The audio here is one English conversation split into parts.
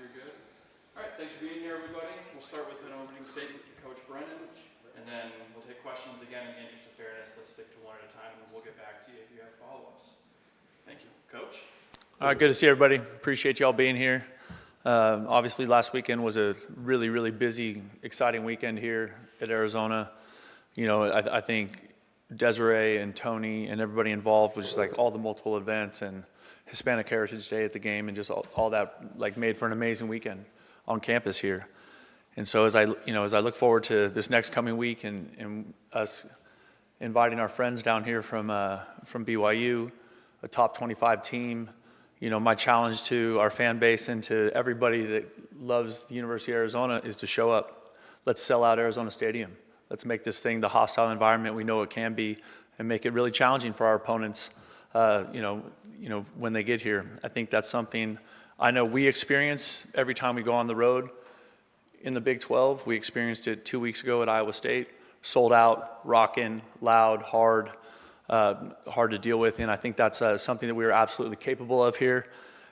you're good. All right, thanks for being here, everybody. We'll start with an opening statement from Coach Brennan, and then we'll take questions again in the interest of fairness. Let's stick to one at a time, and we'll get back to you if you have follow-ups. Thank you. Coach? All right, good to see everybody. Appreciate y'all being here. Obviously, last weekend was a really, really busy, exciting weekend here at Arizona. You know, I think Desiree and Tony and everybody involved was just like all the multiple events and Hispanic Heritage Day at the game and just all that like made for an amazing weekend on campus here. And so as I look forward to this next coming week and us inviting our friends down here from BYU, a top 25 team, you know, my challenge to our fan base and to everybody that loves the University of Arizona is to show up. Let's sell out Arizona Stadium. Let's make this thing the hostile environment we know it can be and make it really challenging for our opponents, when they get here. I think that's something I know we experience every time we go on the road in the Big 12. We experienced it 2 weeks ago at Iowa State. Sold out, rocking, loud, hard to deal with. And I think that's something that we are absolutely capable of here.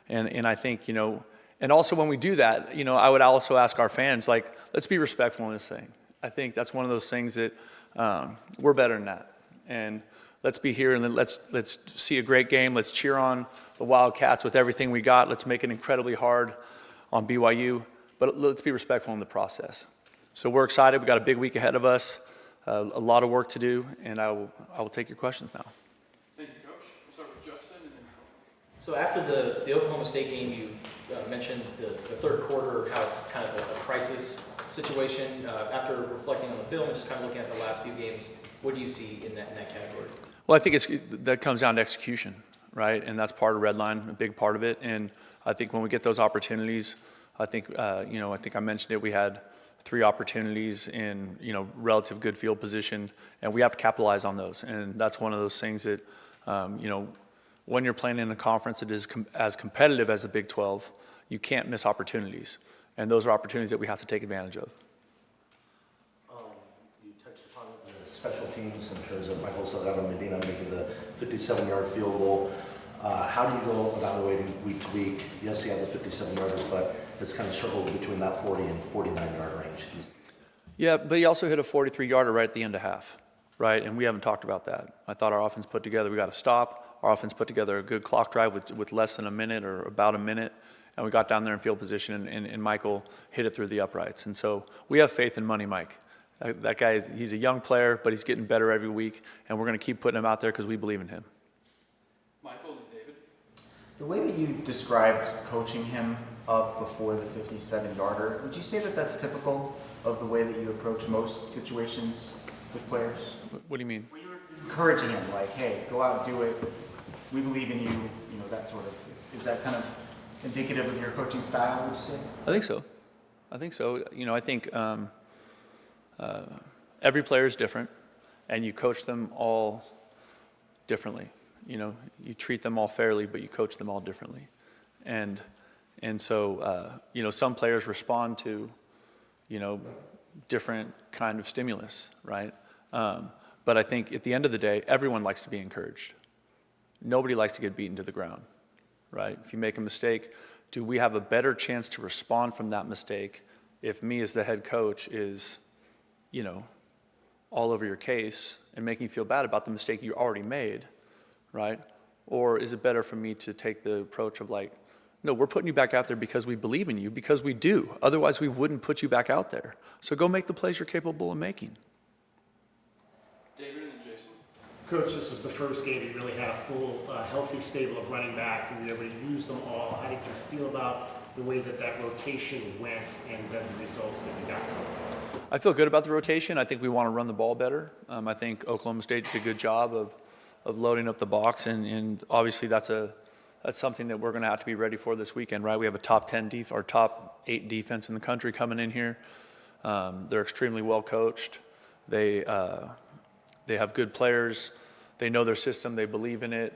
And I think, and also when we do that, I would also ask our fans, like, let's be respectful in this thing. I think that's one of those things that we're better than that. And let's be here and let's see a great game. Let's cheer on the Wildcats with everything we got. Let's make it incredibly hard on BYU, but let's be respectful in the process. So we're excited. We got a big week ahead of us, a lot of work to do, and I will take your questions now. Thank you, Coach. We'll start with Justin and then Troy. So after the Oklahoma State game, you mentioned the third quarter, how it's kind of a crisis situation. After reflecting on the film and just kind of looking at the last few games, what do you see in that category? Well, I think that comes down to execution, right? And that's part of Red Line, a big part of it. And I think when we get those opportunities, I think I mentioned it. We had 3 opportunities in relative good field position, and we have to capitalize on those. And that's one of those things that when you're playing in a conference that is as competitive as the Big 12, you can't miss opportunities. And those are opportunities that we have to take advantage of. You touched upon the special teams in terms of Michael Salgado Medina making the 57-yard field goal. How do you go evaluating week to week? Yes, he had the 57-yarder, but it's kind of circled between that 40 and 49-yard range. Yeah, but he also hit a 43-yarder right at the end of half, right? And we haven't talked about that. I thought our offense put together, we got to stop. Our offense put together a good clock drive with less than a minute or about a minute. And we got down there in field position, and Michael hit it through the uprights. And so we have faith in Money Mike. That guy, he's a young player, but he's getting better every week, and we're going to keep putting him out there because we believe in him. Michael and David. The way that you described coaching him up before the 57-yarder, would you say that that's typical of the way that you approach most situations with players? What do you mean? When you're encouraging him, like, hey, go out and do it, we believe in you, that sort of, is that kind of indicative of your coaching style, would you say? I think so. I think every player is different, and you coach them all differently. You treat them all fairly, but you coach them all differently. And so, some players respond to, different kind of stimulus, right? But I think at the end of the day, everyone likes to be encouraged. Nobody likes to get beaten to the ground, right? If you make a mistake, do we have a better chance to respond from that mistake if me as the head coach is, all over your case and making you feel bad about the mistake you already made, right? Or is it better for me to take the approach of like, no, we're putting you back out there because we believe in you, because we do. Otherwise, we wouldn't put you back out there. So go make the plays you're capable of making. David and then Jason. Coach, this was the first game you really had a full, healthy stable of running backs and you were able to use them all. How did you feel about the way that rotation went and then the results that you got from it? I feel good about the rotation. I think we want to run the ball better. I think Oklahoma State did a good job of loading up the box, and obviously that's something that we're going to have to be ready for this weekend, right? We have a top 8 defense in the country coming in here. They're extremely well coached. They have good players. They know their system. They believe in it,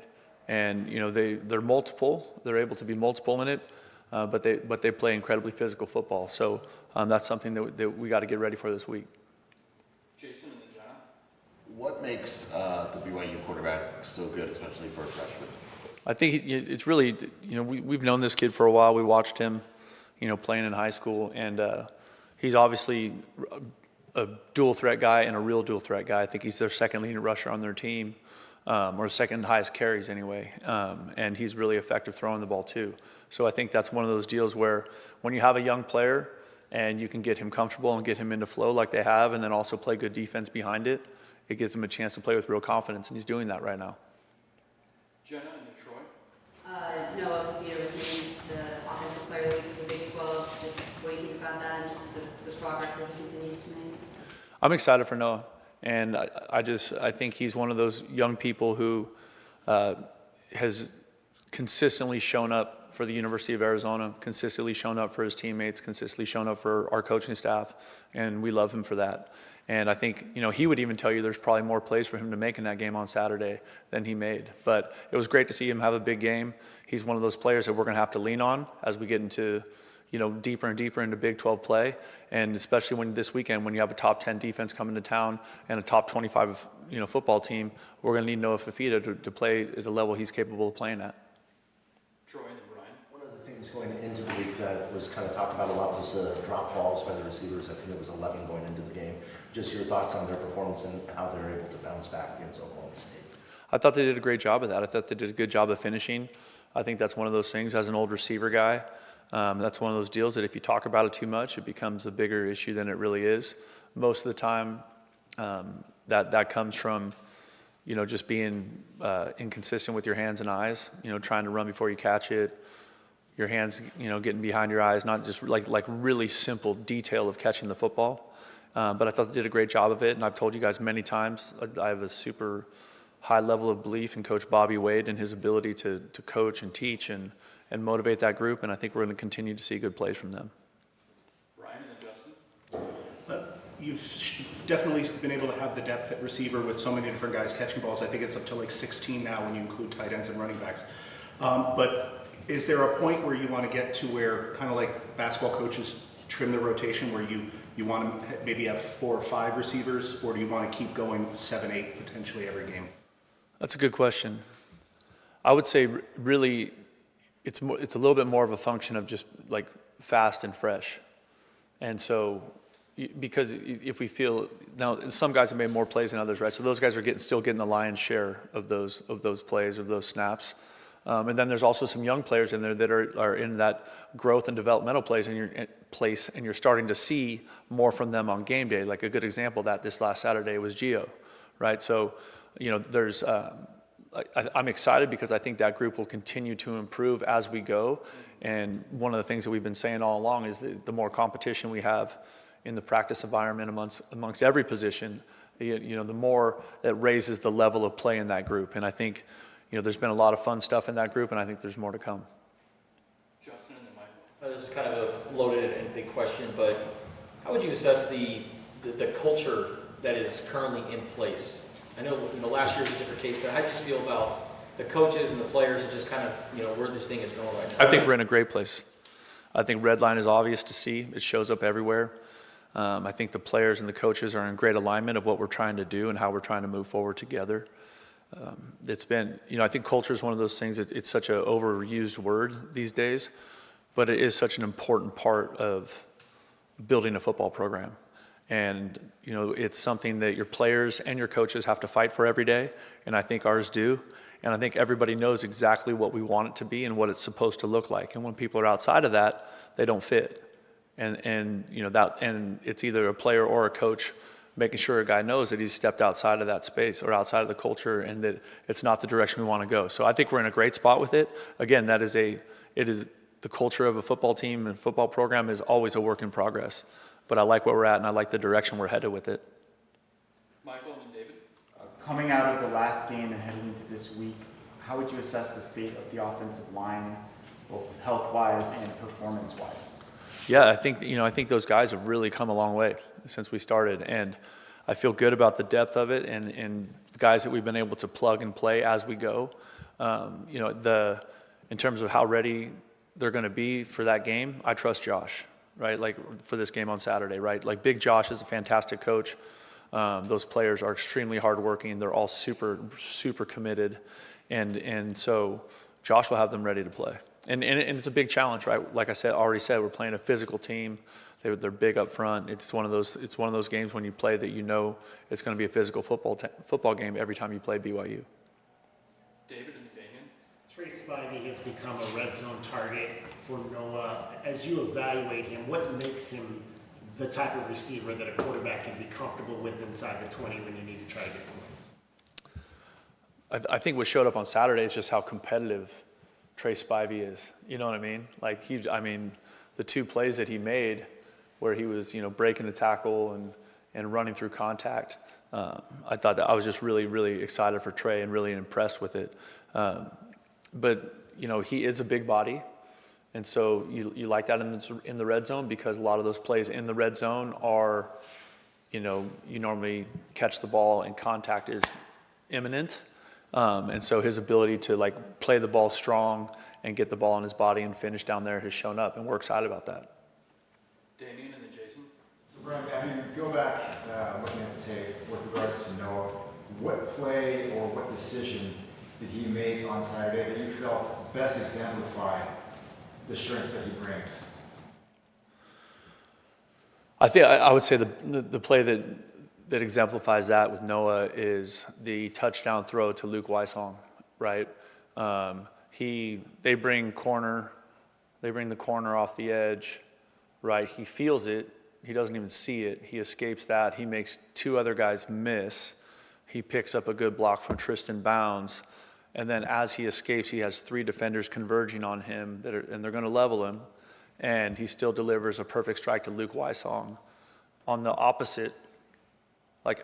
and they're multiple. They're able to be multiple in it, but they play incredibly physical football. So that's something that we got to get ready for this week. Jason and then Jenna. What makes the BYU quarterback so good, especially for a freshman? I think it's really, we've known this kid for a while. We watched him playing in high school. And he's obviously a dual threat guy and a real dual threat guy. I think he's their second leading rusher on their team, or second highest carries anyway. And he's really effective throwing the ball too. So I think that's one of those deals where when you have a young player and you can get him comfortable and get him into flow like they have, and then also play good defense behind it, it gives him a chance to play with real confidence, and he's doing that right now. Jenna and then Troy. Noah Fafita was named the Offensive Player of the Week for the Big 12. Just what do you think about that and just the progress that he continues to make? I'm excited for Noah, and I think he's one of those young people who has consistently shown up for the University of Arizona, consistently shown up for his teammates, consistently shown up for our coaching staff, and we love him for that. And I think, he would even tell you there's probably more plays for him to make in that game on Saturday than he made. But it was great to see him have a big game. He's one of those players that we're going to have to lean on as we get into, deeper and deeper into Big 12 play. And especially when this weekend, when you have a top 10 defense coming to town and a top 25, football team, we're going to need Noah Fafita to play at the level he's capable of playing at. Troy and then Brian. One of the things going into the week that was kind of talked about a lot was the drop balls by the receivers. I think it was 11 going into the game. Just your thoughts on their performance and how they were able to bounce back against Oklahoma State. I thought they did a great job of that. I thought they did a good job of finishing. I think that's one of those things as an old receiver guy. That's one of those deals that if you talk about it too much, it becomes a bigger issue than it really is. Most of the time, that comes from, just being inconsistent with your hands and eyes, trying to run before you catch it, your hands, getting behind your eyes, not just like really simple detail of catching the football. But I thought they did a great job of it, and I've told you guys many times, I have a super high level of belief in Coach Bobby Wade and his ability to coach and teach and motivate that group, and I think we're going to continue to see good plays from them. Brian and then Justin. You've definitely been able to have the depth at receiver with so many different guys catching balls. I think it's up to like 16 now when you include tight ends and running backs. But is there a point where you want to get to where, kind of like basketball coaches trim the rotation, where you want to maybe have 4 or 5 receivers, or do you want to keep going 7, 8 potentially every game? That's a good question. I would say really it's a little bit more of a function of just like fast and fresh. And so because if we feel now some guys have made more plays than others, right? So those guys are still getting the lion's share of those plays, of those snaps. And then there's also some young players in there that are in that growth and developmental place, and you're starting to see more from them on game day. Like a good example of that this last Saturday was Gio, right? So, there's I'm excited because I think that group will continue to improve as we go. And one of the things that we've been saying all along is that the more competition we have in the practice environment amongst every position, the more it raises the level of play in that group. And I think, there's been a lot of fun stuff in that group, and I think there's more to come. Justin and then Michael. This is kind of a loaded and big question, but how would you assess the culture that is currently in place? I know, last year was a different case, but how do you just feel about the coaches and the players and just kind of, where this thing is going right now? I think we're in a great place. I think red line is obvious to see. It shows up everywhere. I think the players and the coaches are in great alignment of what we're trying to do and how we're trying to move forward together. It's been, I think culture is one of those things, it's such an overused word these days, but it is such an important part of building a football program. And, it's something that your players and your coaches have to fight for every day, and I think ours do. And I think everybody knows exactly what we want it to be and what it's supposed to look like. And when people are outside of that, they don't fit. And it's either a player or a coach making sure a guy knows that he's stepped outside of that space or outside of the culture and that it's not the direction we want to go. So I think we're in a great spot with it. Again, it is the culture of a football team and football program is always a work in progress. But I like where we're at and I like the direction we're headed with it. Michael and then David. Coming out of the last game and heading into this week, how would you assess the state of the offensive line, both health-wise and performance-wise? Yeah, I think those guys have really come a long way since we started, and I feel good about the depth of it and the guys that we've been able to plug and play as we go. In terms of how ready they're going to be for that game, I trust Josh, right? Like for this game on Saturday, right? Like Big Josh is a fantastic coach. Those players are extremely hardworking. They're all super, super committed, and so Josh will have them ready to play. And it's a big challenge, right? Like I already said, we're playing a physical team. They're big up front. It's one of those games when you play that you know it's going to be a physical football game every time you play BYU. David and Damien. Trey Spivey has become a red zone target for Noah. As you evaluate him, what makes him the type of receiver that a quarterback can be comfortable with inside the 20 when you need to try to get points? I think what showed up on Saturday is just how competitive Trey Spivey is. You know what I mean? Like the two plays that he made where he was, breaking the tackle and running through contact. I thought that I was just really, really excited for Trey and really impressed with it. But he is a big body. And so you like that in the red zone because a lot of those plays in the red zone are, you normally catch the ball and contact is imminent. And so his ability to play the ball strong and get the ball in his body and finish down there has shown up, and we're excited about that. Damien and then Jason. So Brent, if you go back looking at the tape with regards to Noah, what play or what decision did he make on Saturday that you felt best exemplified the strengths that he brings? I think I would say the play that exemplifies that with Noah is the touchdown throw to Luke Weissong, right? They bring the corner off the edge, right? He feels it. He doesn't even see it. He escapes that. He makes two other guys miss. He picks up a good block from Tristan Bounds. And then as he escapes, he has three defenders converging on him, and they're going to level him. And he still delivers a perfect strike to Luke Weissong on the opposite,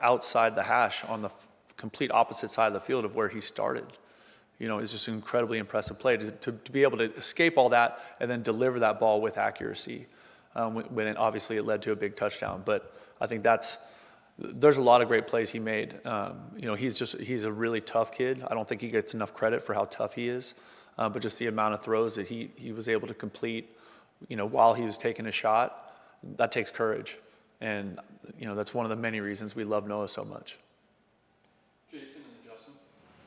outside the hash, on the complete opposite side of the field of where he started. It's just an incredibly impressive play to be able to escape all that and then deliver that ball with accuracy. When obviously it led to a big touchdown. But I think there's a lot of great plays he made. He's a really tough kid. I don't think he gets enough credit for how tough he is. But just the amount of throws that he was able to complete, while he was taking a shot, that takes courage. And, that's one of the many reasons we love Noah so much. Jason and then Justin.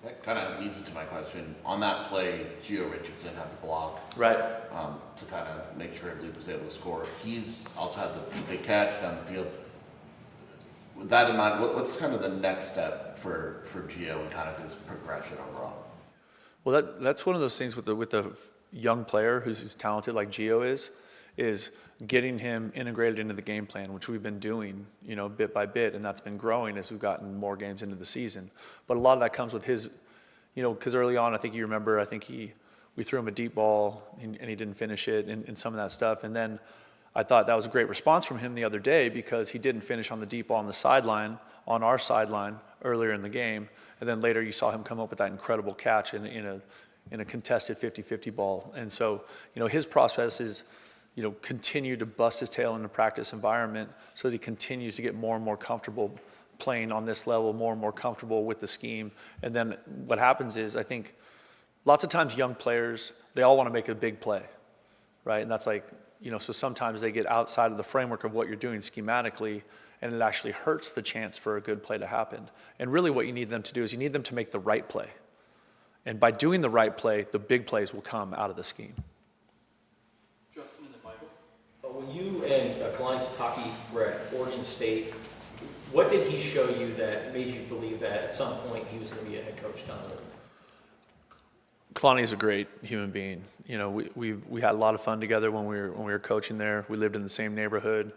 That kind of leads into my question. On that play, Gio Richardson had the block. Right. To kind of make sure Luke was able to score. He's also had the big catch down the field. With that in mind, what's kind of the next step for Gio and kind of his progression overall? Well, that's one of those things with the young player who's talented like Gio is getting him integrated into the game plan, which we've been doing, bit by bit, and that's been growing as we've gotten more games into the season. But a lot of that comes with his, because early on, I think you remember, we threw him a deep ball and he didn't finish it and some of that stuff. And then I thought that was a great response from him the other day because he didn't finish on the deep ball on our sideline earlier in the game. And then later you saw him come up with that incredible catch in a contested 50-50 ball. And so, his process is, continue to bust his tail in the practice environment so that he continues to get more and more comfortable playing on this level, more and more comfortable with the scheme. And then what happens is, I think, lots of times young players, they all want to make a big play, right? And that's so sometimes they get outside of the framework of what you're doing schematically, and it actually hurts the chance for a good play to happen. And really what you need them to do is you need them to make the right play. And by doing the right play, the big plays will come out of the scheme. Justin and then Michael. When you and Kalani Sitake were at Oregon State, what did he show you that made you believe that at some point he was going to be a head coach down the road? Kalani's a great human being. We had a lot of fun together when we were coaching there. We lived in the same neighborhood.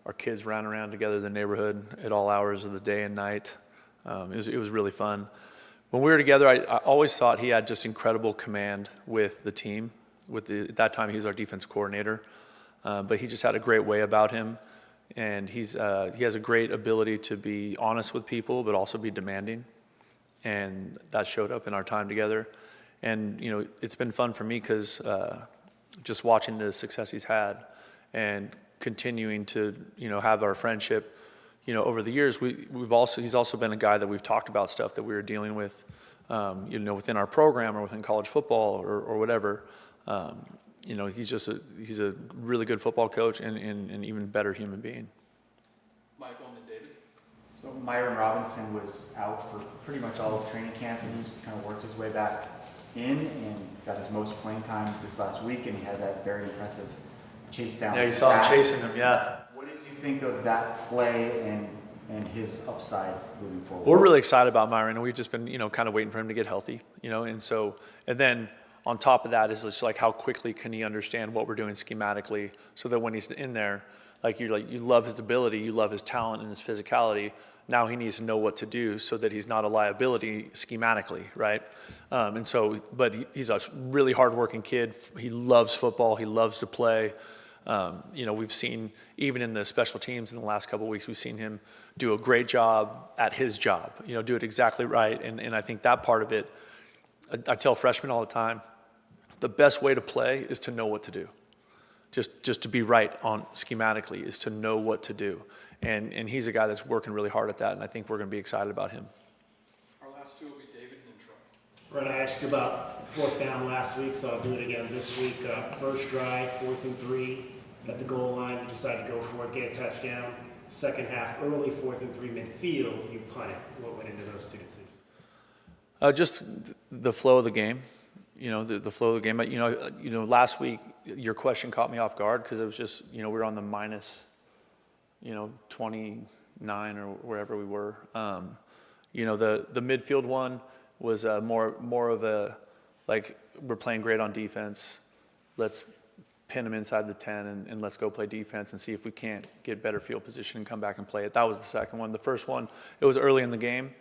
Our kids ran around together in the neighborhood at all hours of the day and night. It was really fun. When we were together, I always thought he had just incredible command with the team. At that time, he was our defense coordinator. But he just had a great way about him. And he has a great ability to be honest with people, but also be demanding. And that showed up in our time together. And, it's been fun for me because just watching the success he's had and continuing to, have our friendship, over the years, he's also been a guy that we've talked about stuff that we were dealing with, within our program or within college football or whatever. He's a really good football coach and an even better human being. Michael and then David. So Myron Robinson was out for pretty much all of training camp, and he's kind of worked his way back in and got his most playing time this last week, and he had that very impressive chase down. Yeah, you the saw him sack. chasing him, yeah. What did you think of that play and his upside moving forward? We're really excited about Myron, and we've just been, kind of waiting for him to get healthy, and then on top of that is just like how quickly can he understand what we're doing schematically, so that when he's in there, you love his ability, you love his talent and his physicality. Now he needs to know what to do so that he's not a liability schematically, right? But he's a really hardworking kid. He loves football. He loves to play. We've seen, even in the special teams in the last couple of weeks, we've seen him do a great job at his job, do it exactly right. And I think that part of it, I tell freshmen all the time, the best way to play is to know what to do. Just to be right on schematically is to know what to do. And he's a guy that's working really hard at that, and I think we're going to be excited about him. Our last two will be David and Troy. Brent, I asked you about fourth down last week, so I'll do it again this week. First drive, 4th and 3, at the goal line, you decide to go for it, get a touchdown. Second half, early 4th and 3 midfield, you punt it. What went into those two decisions? Just the flow of the game, the flow of the game. But, last week, your question caught me off guard because it was just, we were on the minus, 29 or wherever we were. The midfield one was more of a, like, we're playing great on defense. Let's pin them inside the 10 and let's go play defense and see if we can't get better field position and come back and play it. That was the second one. The first one, it was early in the game,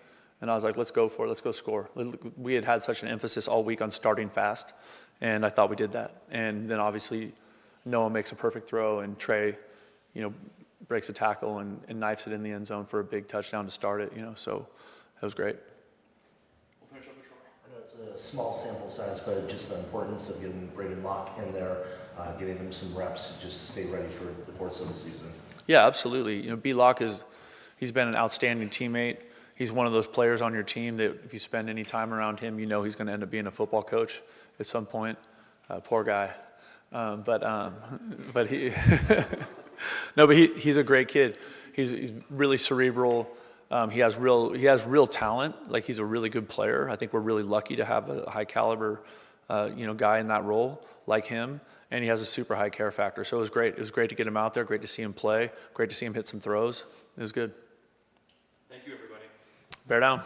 and I was like, let's go for it. Let's go score. We had such an emphasis all week on starting fast, and I thought we did that. And then obviously Noah makes a perfect throw, and Trey, breaks a tackle and knifes it in the end zone for a big touchdown to start it, so that was great. We'll finish up with Troy. I know it's a small sample size, but just the importance of getting Braden Locke in there, getting him some reps just to stay ready for the course of the season. Yeah, absolutely. B. Locke he's been an outstanding teammate. He's one of those players on your team that if you spend any time around him, he's going to end up being a football coach at some point. Poor guy. But he, no, but he's a great kid. He's really cerebral. He has real talent. Like, he's a really good player. I think we're really lucky to have a high caliber, guy in that role like him. And he has a super high care factor. So it was great. It was great to get him out there. Great to see him play. Great to see him hit some throws. It was good. Thank you, everybody. Bear down.